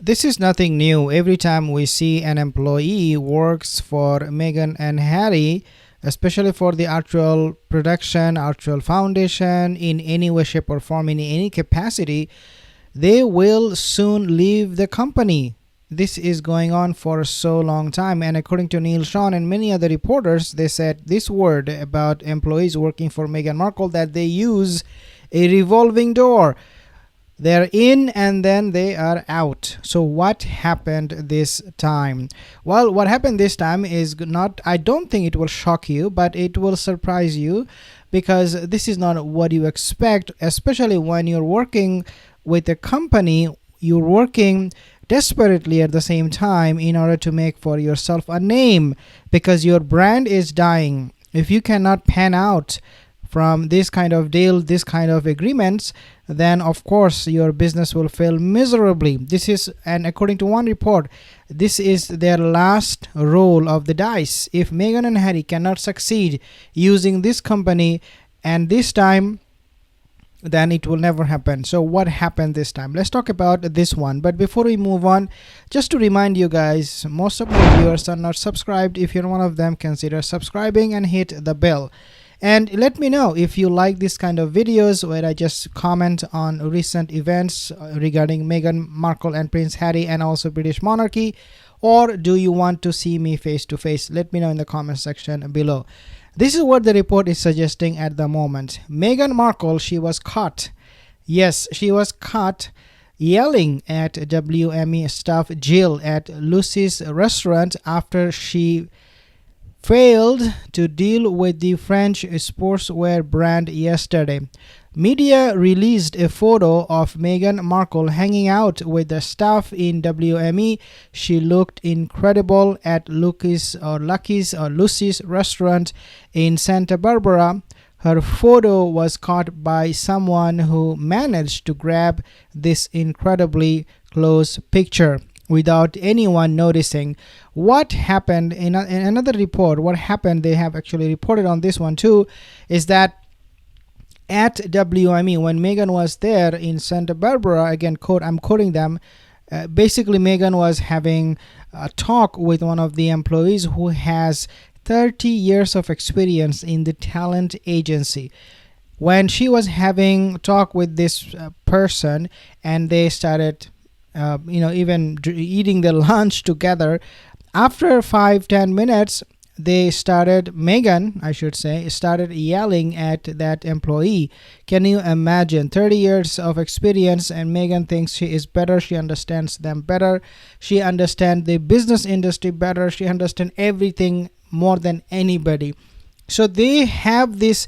This is nothing new. Every time we see an employee works for Meghan and Harry, especially for the actual production, actual foundation, in any way, shape, or form, in any capacity, they will soon leave the company. This is going on for so long time, and according to Neil Sean and many other reporters, they said this word about employees working for Meghan Markle, that they use a revolving door. They're in and then they are out. So what happened this time? Well, what happened this time is not, I don't think it will shock you, but it will surprise you, because this is not what you expect, especially when you're working with a company. You're working desperately at the same time in order to make for yourself a name, because your brand is dying. If you cannot pan out from this kind of deal, this kind of agreements, then of course your business will fail miserably. This is, and according to one report, this is their last roll of the dice. If Meghan and Harry cannot succeed using this company and this time, then it will never happen. So what happened this time? Let's talk about this one. But before we move on, just to remind you guys, most of my viewers are not subscribed. If you're one of them, consider subscribing and hit the bell. And let me know if you like this kind of videos where I just comment on recent events regarding Meghan Markle and Prince Harry and also British monarchy, or do you want to see me face to face? Let me know in the comment section below. This is what the report is suggesting at the moment. Meghan Markle, she was caught. Yes, she was caught yelling at WME staff Jill at Lucy's restaurant after she failed to deal with the French sportswear brand yesterday. Media released a photo of Meghan Markle hanging out with the staff in WME. She looked incredible at Lucky's Lucy's restaurant in Santa Barbara. Her photo was caught by someone who managed to grab this incredibly close picture without anyone noticing. What happened in another report, what happened, they have actually reported on this one too, is that at WME, when Meghan was there in Santa Barbara, again, I'm quoting them, basically Meghan was having a talk with one of the employees who has 30 years of experience in the talent agency. When she was having talk with this person, and they started even eating the lunch together, after 5-10 minutes, Meghan, I should say, started yelling at that employee. Can you imagine? 30 years of experience, and Meghan thinks she is better. She understands them better. She understands the business industry better. She understands everything more than anybody. So they have this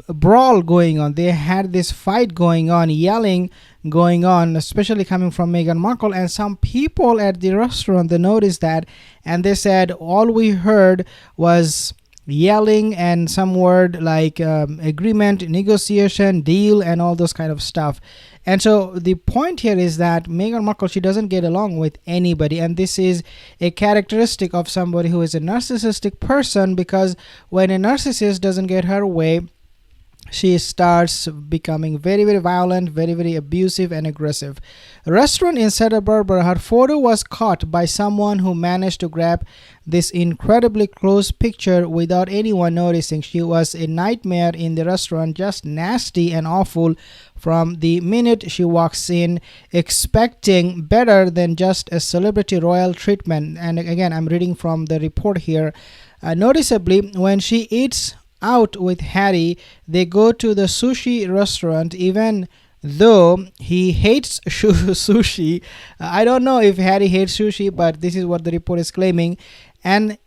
brawl going on. They had this fight going on, yelling going on, especially coming from Meghan Markle. And some people at the restaurant, they noticed that, and they said all we heard was yelling and some word like agreement, negotiation, deal, and all those kind of stuff. And so the point here is that Meghan Markle, she doesn't get along with anybody, and this is a characteristic of somebody who is a narcissistic person, because when a narcissist doesn't get her way, she starts becoming very, very violent, very, very abusive and aggressive. A restaurant in Santa Barbara, her photo was caught by someone who managed to grab this incredibly close picture without anyone noticing. She was a nightmare in the restaurant, just nasty and awful from the minute she walks in, expecting better than just a celebrity royal treatment. And again, I'm reading from the report here. Noticeably, when she eats out with Harry, they go to the sushi restaurant, even though he hates sushi. I don't know if Harry hates sushi, but this is what the report is claiming. And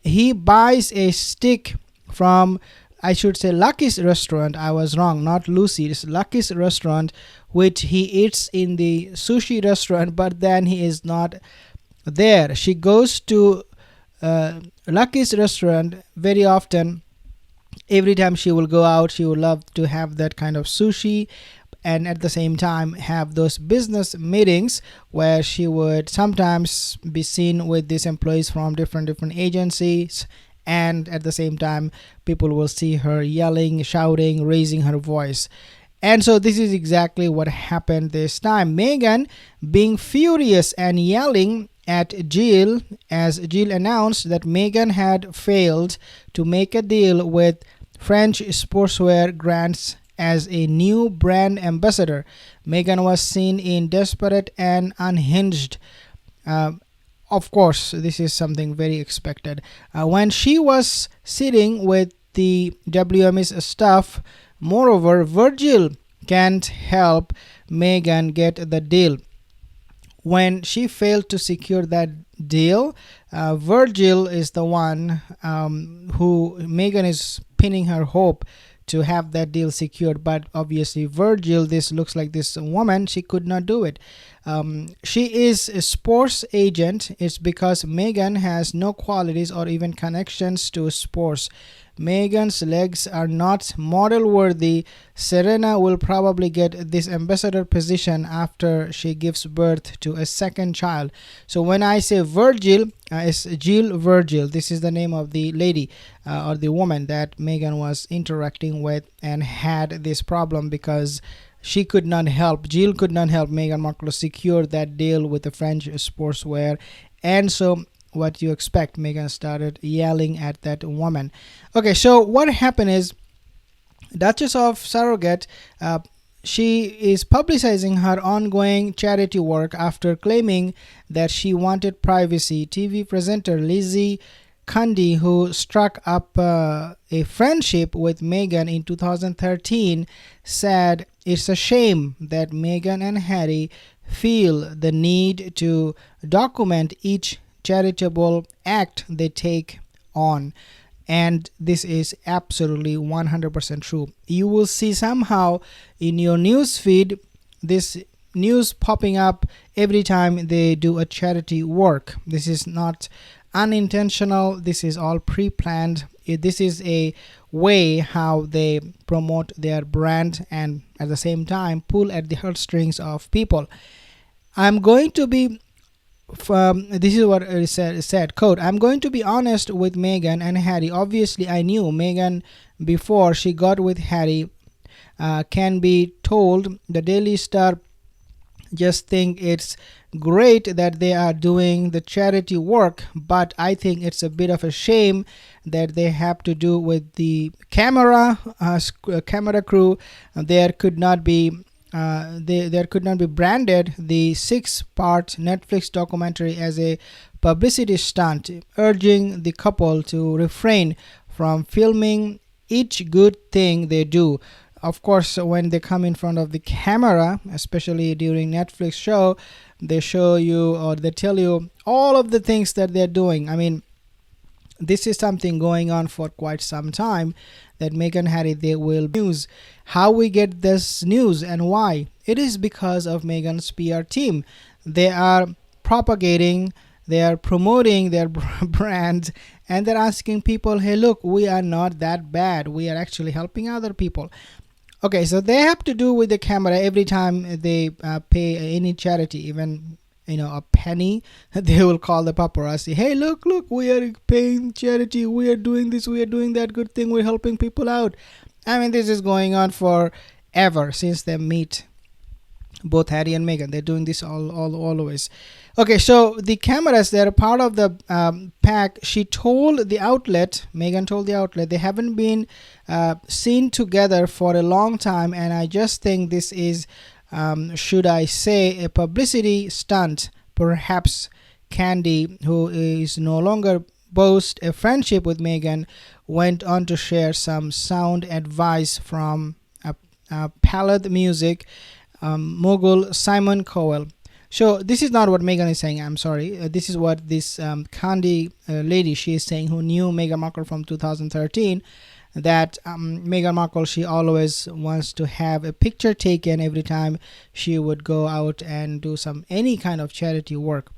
he buys a stick from, I should say, Lucky's restaurant. I was wrong, not Lucy. It's Lucky's restaurant, which he eats in the sushi restaurant, but then he is not there. She goes to Lucky's restaurant very often. Every time she will go out, she would love to have that kind of sushi, and at the same time have those business meetings where she would sometimes be seen with these employees from different agencies, and at the same time people will see her yelling, shouting, raising her voice. And so this is exactly what happened this time. Meghan being furious and yelling at Jill as Jill announced that Meghan had failed to make a deal with French sportswear brands as a new brand ambassador. Meghan was seen in desperate and unhinged. Uh, of course, this is something very expected. When she was sitting with the WME's staff, moreover, Virgil can't help Meghan get the deal. When she failed to secure that deal, Virgil is the one who Meghan is pinning her hope to have that deal secured. But obviously, Virgil, this looks like this woman, she could not do it. She is a sports agent. It's because Meghan has no qualities or even connections to sports. Meghan's legs are not model worthy. Serena will probably get this ambassador position after she gives birth to a second child. So when I say Virgil, it's Jill Virgil. This is the name of the lady or the woman that Meghan was interacting with and had this problem because she could not help, Jill could not help Meghan Markle secure that deal with the French sportswear. And so what you expect, Meghan started yelling at that woman. Okay, so what happened is Duchess of Surrogate, she is publicizing her ongoing charity work after claiming that she wanted privacy. TV presenter Lizzie Cundy, who struck up a friendship with Meghan in 2013, said it's a shame that Meghan and Harry feel the need to document each charitable act they take on. And this is absolutely 100% true. You will see somehow in your news feed this news popping up every time they do a charity work. This is not unintentional. This is all pre-planned. This is a way how they promote their brand and at the same time pull at the heartstrings of people. I'm going to be this is what it said, quote, I'm going to be honest with Meghan and Harry. Obviously, I knew Meghan before she got with Harry. Can be told the Daily Star just think it's great that they are doing the charity work, but I think it's a bit of a shame that they have to do with the camera crew. There could not be branded the 6-part Netflix documentary as a publicity stunt, urging the couple to refrain from filming each good thing they do. Of course, when they come in front of the camera, especially during Netflix show, they show you or they tell you all of the things that they're doing. I mean, this is something going on for quite some time, that Meghan and Harry, they will news. How we get this news and why? It is because of Meghan's PR team. They are propagating, they are promoting their brand, and they're asking people, hey, look, we are not that bad. We are actually helping other people. Okay, so they have to do with the camera every time they pay any charity, even a penny. They will call the paparazzi, hey, look, we are paying charity, we are doing this, we are doing that good thing, we're helping people out. I mean, this is going on forever since they meet, both Harry and Meghan. They're doing this all always. Okay, so the cameras, they're part of the pack. She told the outlet, Meghan told the outlet, they haven't been seen together for a long time, and I just think this is should I say a publicity stunt. Perhaps Candy, who is no longer boast a friendship with Meghan, went on to share some sound advice from palette music mogul Simon Cowell. So this is not what Meghan is saying, I'm sorry. This is what this Candy lady, she is saying, who knew Meghan Markle from 2013, that Meghan Markle, she always wants to have a picture taken every time she would go out and do any kind of charity work.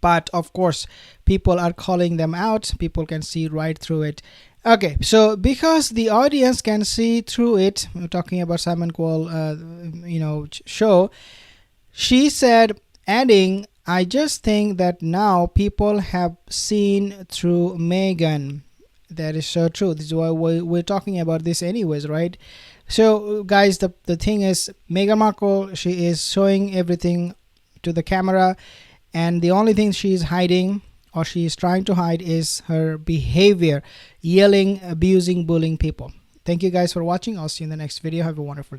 But of course, people are calling them out. People can see right through it. Okay, so because the audience can see through it, we're talking about Simon Cowell, show, she said, adding, I just think that now people have seen through Meghan. That is so true. This is why we're talking about this anyways, right? So guys, the thing is, Meghan Markle, she is showing everything to the camera, and the only thing she is hiding, or she is trying to hide, is her behavior, yelling, abusing, bullying people. Thank you guys for watching. I'll see you in the next video. Have a wonderful day.